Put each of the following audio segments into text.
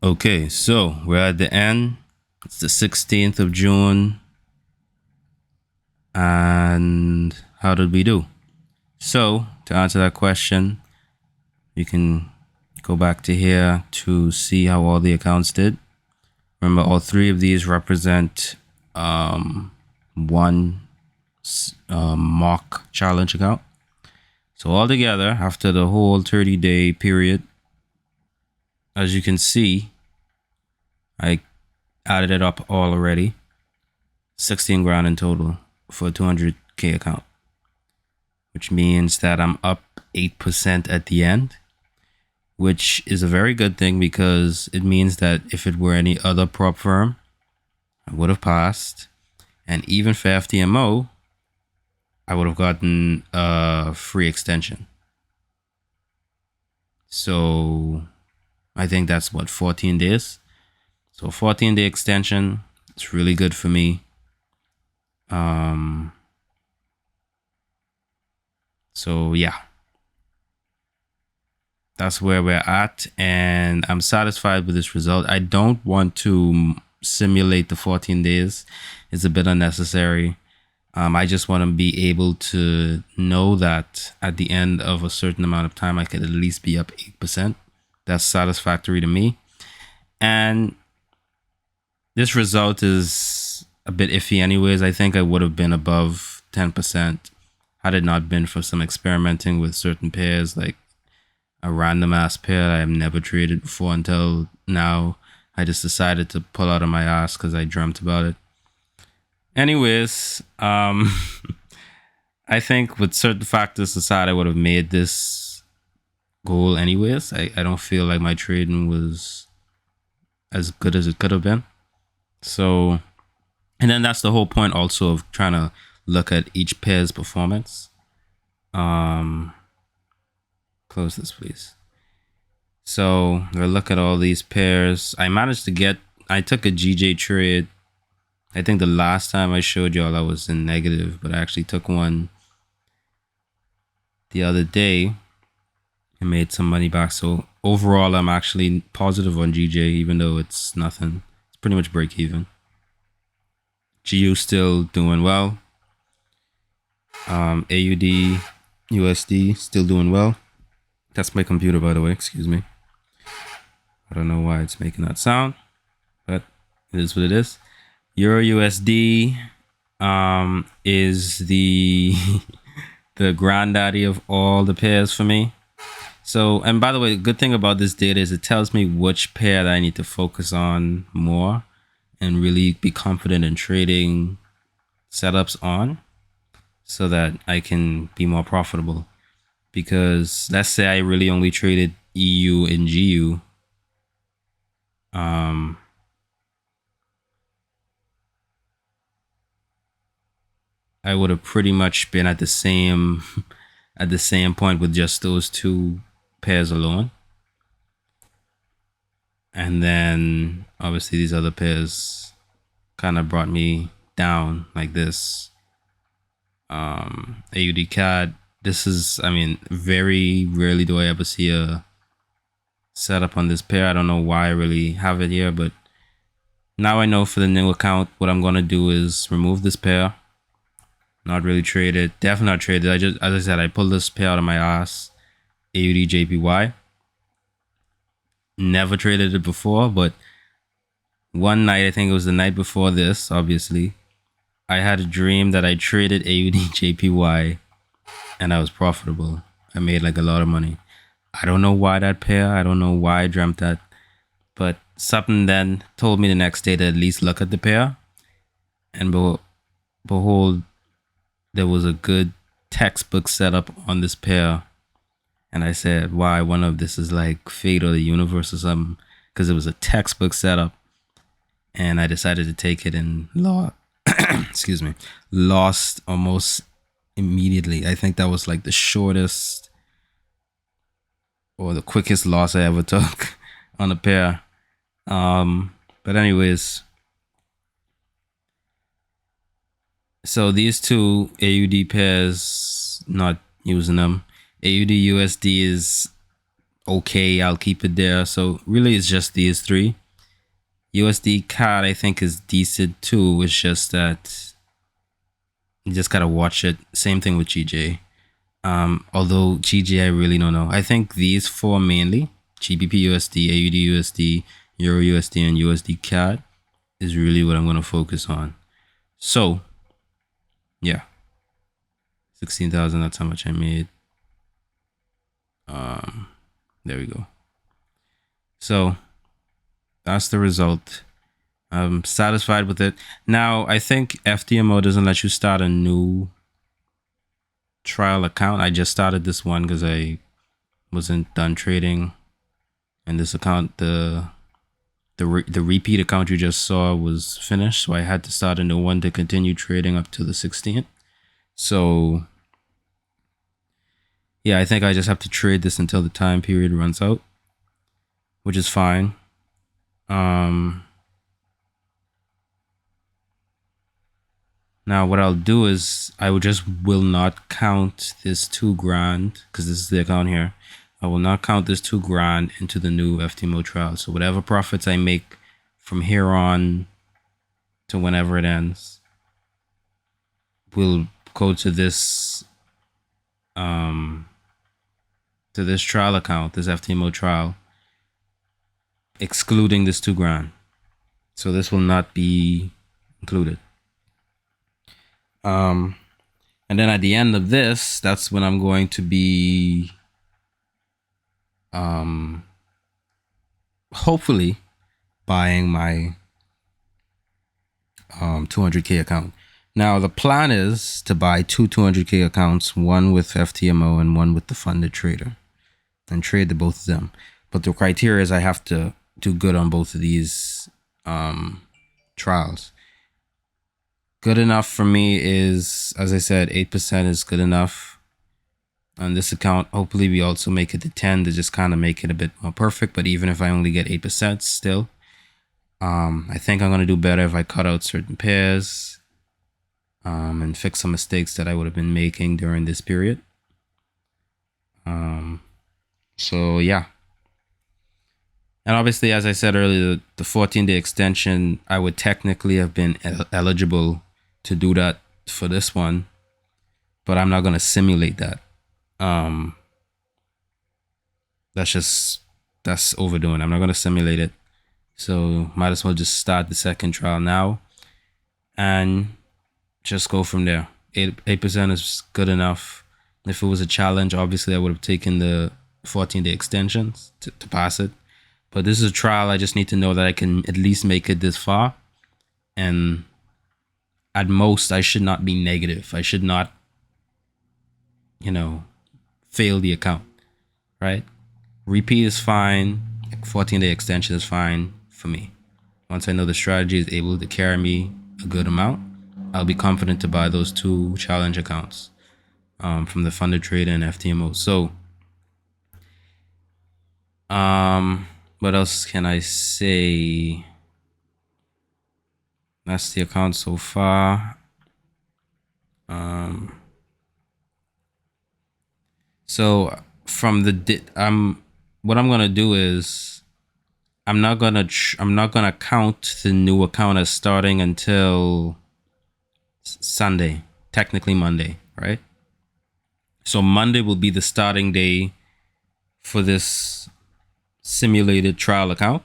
Okay, so we're at the end. It's the 16th of June. And how did we do? So, to answer that question, you can go back to here to see how all the accounts did. Remember, all three of these represent one mock challenge account. So, altogether, after the whole 30-day period, as you can see, I added it up all already. 16 grand in total for a 200K account, which means that I'm up 8% at the end, which is a very good thing because it means that if it were any other prop firm, I would have passed. And even for FTMO, I would have gotten a free extension. So I think that's what, 14 days. So 14-day extension, it's really good for me. So yeah, that's where we're at, and I'm satisfied with this result. I don't want to simulate the 14 days. It's a bit unnecessary. I just want to be able to know that at the end of a certain amount of time, I could at least be up 8%. That's satisfactory to me. And this result is a bit iffy anyways. I think I would have been above 10% had it not been for some experimenting with certain pairs, like a random ass pair I have never traded before until now. I just decided to pull out of my ass because I dreamt about it. Anyways, I think with certain factors aside, I would have made this goal anyways. I don't feel like my trading was as good as it could have been. So, and then that's the whole point also of trying to look at each pair's performance. Close this, please. So we'll look at all these pairs. I took a GJ trade. I think the last time I showed y'all I was in negative, but I actually took one the other day and made some money back. So overall, I'm actually positive on GJ, even though it's nothing. It's pretty much break even. GU still doing well. AUD, USD still doing well. That's my computer, by the way. Excuse me. I don't know why it's making that sound, but it is what it is. Euro USD is the the granddaddy of all the pairs for me. So, and by the way, the good thing about this data is it tells me which pair that I need to focus on more and really be confident in trading setups on so that I can be more profitable. Because let's say I really only traded EU and GU. I would have pretty much been at the same point with just those two pairs alone. And then obviously these other pairs kind of brought me down like this. AUD CAD. This is, I mean, very rarely do I ever see a setup on this pair. I don't know why I really have it here, but now I know for the new account, what I'm going to do is remove this pair. Not really trade it. Definitely not trade it. As I said, I pulled this pair out of my ass. AUD JPY. Never traded it before, but one night, I think it was the night before this, obviously, I had a dream that I traded AUD JPY and I was profitable. I made like a lot of money. I don't know why that pair. I don't know why I dreamt that. But something then told me the next day to at least look at the pair. And behold, there was a good textbook setup on this pair. And I said, why one of this is like fate or the universe or something. Because it was a textbook setup. And I decided to take it and excuse me, lost almost immediately. I think that was like the shortest or the quickest loss I ever took on a pair. But anyways, so these two AUD pairs, not using them. AUD USD is okay, I'll keep it there. So really, it's just these three. USD CAD, I think, is decent too. It's just that you just gotta watch it. Same thing with GJ. Although GJ, I really don't know. I think these four mainly: GBP USD, AUD USD, Euro USD, and USD CAD is really what I'm gonna focus on. So, yeah, 16,000. That's how much I made. There we go. So that's the result. I'm satisfied with it. Now, I think FTMO doesn't let you start a new trial account. I just started this one because I wasn't done trading. And this account, the repeat account you just saw was finished. So I had to start a new one to continue trading up to the 16th. So yeah, I think I just have to trade this until the time period runs out, which is fine. Now what I'll do is I will not count this $2,000 because this is the account here. I will not count this $2,000 into the new FTMO trial. So whatever profits I make from here on to whenever it ends will go to this trial account, this FTMO trial, excluding this $2,000. So this will not be included. And then at the end of this, that's when I'm going to be hopefully buying my 200K account. Now the plan is to buy two 200K accounts, one with FTMO and one with the funded trader, and trade the both of them. But the criteria is I have to do good on both of these trials. Good enough for me is, as I said, 8% is good enough. On this account, hopefully we also make it to 10 to just kind of make it a bit more perfect. But even if I only get 8% still, I think I'm going to do better if I cut out certain pairs and fix some mistakes that I would have been making during this period. So yeah. And obviously, as I said earlier, the 14-day extension, I would technically have been eligible to do that for this one, but I'm not going to simulate that. That's overdoing. I'm not going to simulate it. So might as well just start the second trial now and just go from there. 8% is good enough. If it was a challenge, obviously I would have taken the 14-day extensions to pass it. But this is a trial. I just need to know that I can at least make it this far. And at most, I should not be negative. I should not, fail the account, right? Repeat is fine. 14-day extension is fine for me. Once I know the strategy is able to carry me a good amount, I'll be confident to buy those two challenge accounts from the funded trader and FTMO. So, what else can I say? That's the account so far. So from what I'm gonna do is I'm not gonna count the new account as starting until Sunday, technically Monday, right? So Monday will be the starting day for this simulated trial account,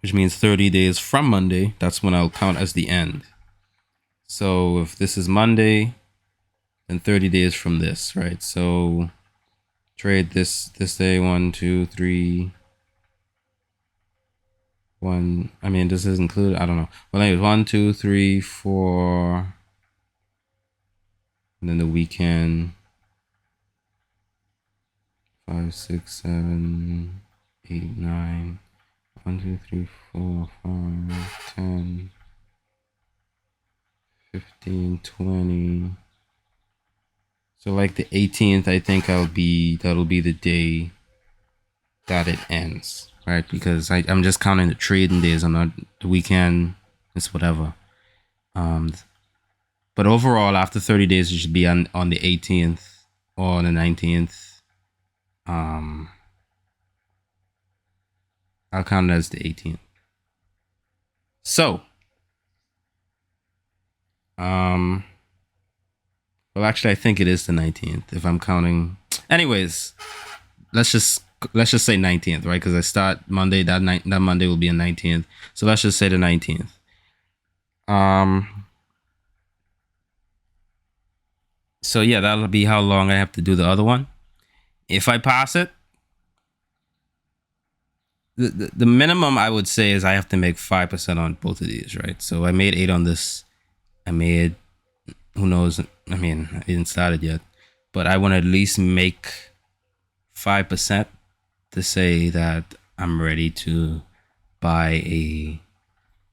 which means 30 days from Monday, that's when I'll count as the end. So if this is Monday, then 30 days from this, right? So trade this day, 1, 2, 3, 1. I mean, this is included. I don't know. Well, anyways, 1, 2, 3, 4. And then the weekend. 5, 6, 7, 8, 9. 1, 2, 3, 4, 5, 10, 15, 20. So like the 18th, I think that'll be the day that it ends, right? Because I'm just counting the trading days. I'm not the weekend. It's whatever. But overall, after 30 days, it should be on the 18th or the 19th. Um, I'll count it as the 18th. So, um, well, actually, I think it is the 19th if I'm counting. Anyways, let's just let's just say 19th, right? Because I start Monday. That Monday will be a 19th. So let's just say the 19th. So yeah, that'll be how long I have to do the other one. If I pass it, the minimum I would say is I have to make 5% on both of these, right? So I made 8 on this. I made, who knows? I mean, I didn't start it yet, but I want to at least make 5% to say that I'm ready to buy a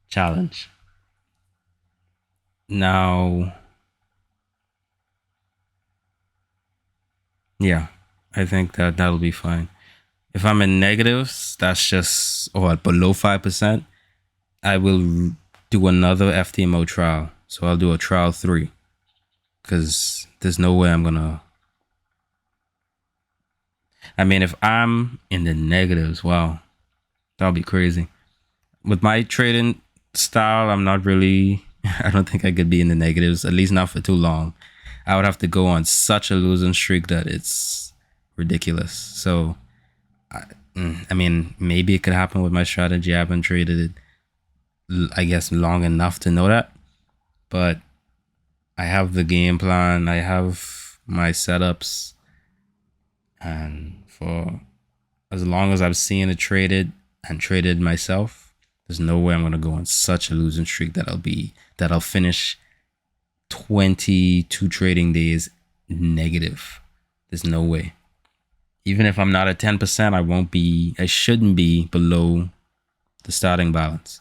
challenge. Now, yeah, I think that that'll be fine. If I'm in negatives, that's just, or below 5%, I will do another FTMO trial. So I'll do a trial 3 because there's no way I'm gonna. I mean, if I'm in the negatives, wow, that'll be crazy. With my trading style, I'm not really. I don't think I could be in the negatives, at least not for too long. I would have to go on such a losing streak that it's ridiculous. So, I mean, maybe it could happen with my strategy. I haven't traded it, I guess, long enough to know that. But I have the game plan. I have my setups, and for as long as I've seen it traded and traded myself, there's no way I'm gonna go on such a losing streak that I'll finish 22 trading days negative. There's no way. Even if I'm not at 10%, I shouldn't be below the starting balance.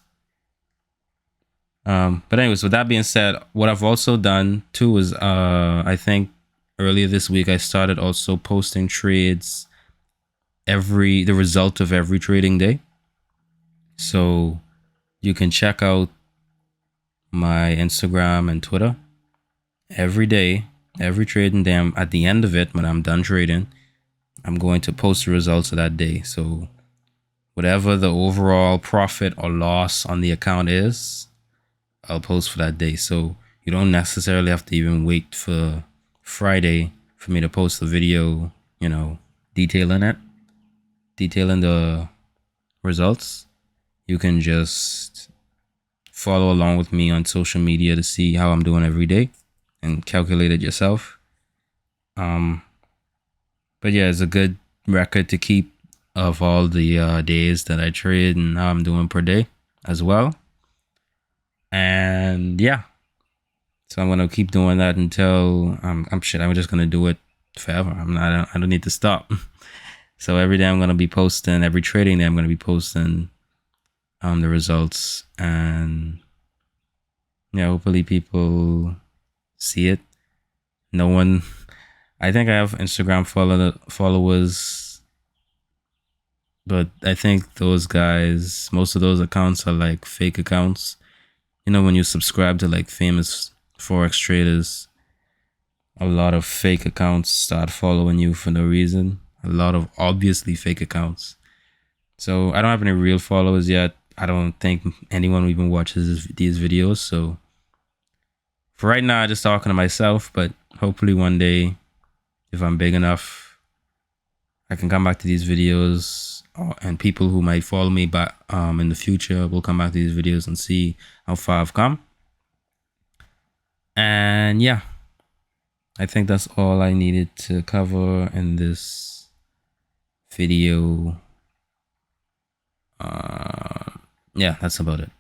But anyways, with that being said, what I've also done too is I think earlier this week I started also posting trades the result of every trading day. So you can check out my Instagram and Twitter every day, every trading day. At the end of it, when I'm done trading, I'm going to post the results of that day. So whatever the overall profit or loss on the account is, I'll post for that day. So you don't necessarily have to even wait for Friday for me to post the video, detailing the results. You can just follow along with me on social media to see how I'm doing every day and calculate it yourself. But yeah, it's a good record to keep of all the days that I trade and how I'm doing per day as well. And yeah, so I'm gonna keep doing that until I'm just gonna do it forever. I don't need to stop. So every day I'm gonna be posting. Every trading day I'm gonna be posting the results, and yeah, hopefully people see it. No one. I think I have Instagram followers, but I think those guys, most of those accounts are like fake accounts. When you subscribe to like famous forex traders, a lot of fake accounts start following you for no reason. A lot of obviously fake accounts. So I don't have any real followers yet. I don't think anyone even watches these videos. So for right now, I'm just talking to myself. But hopefully one day, if I'm big enough, I can come back to these videos, and people who might follow me back in the future will come back to these videos and see how far I've come. And yeah, I think that's all I needed to cover in this video. Yeah, that's about it.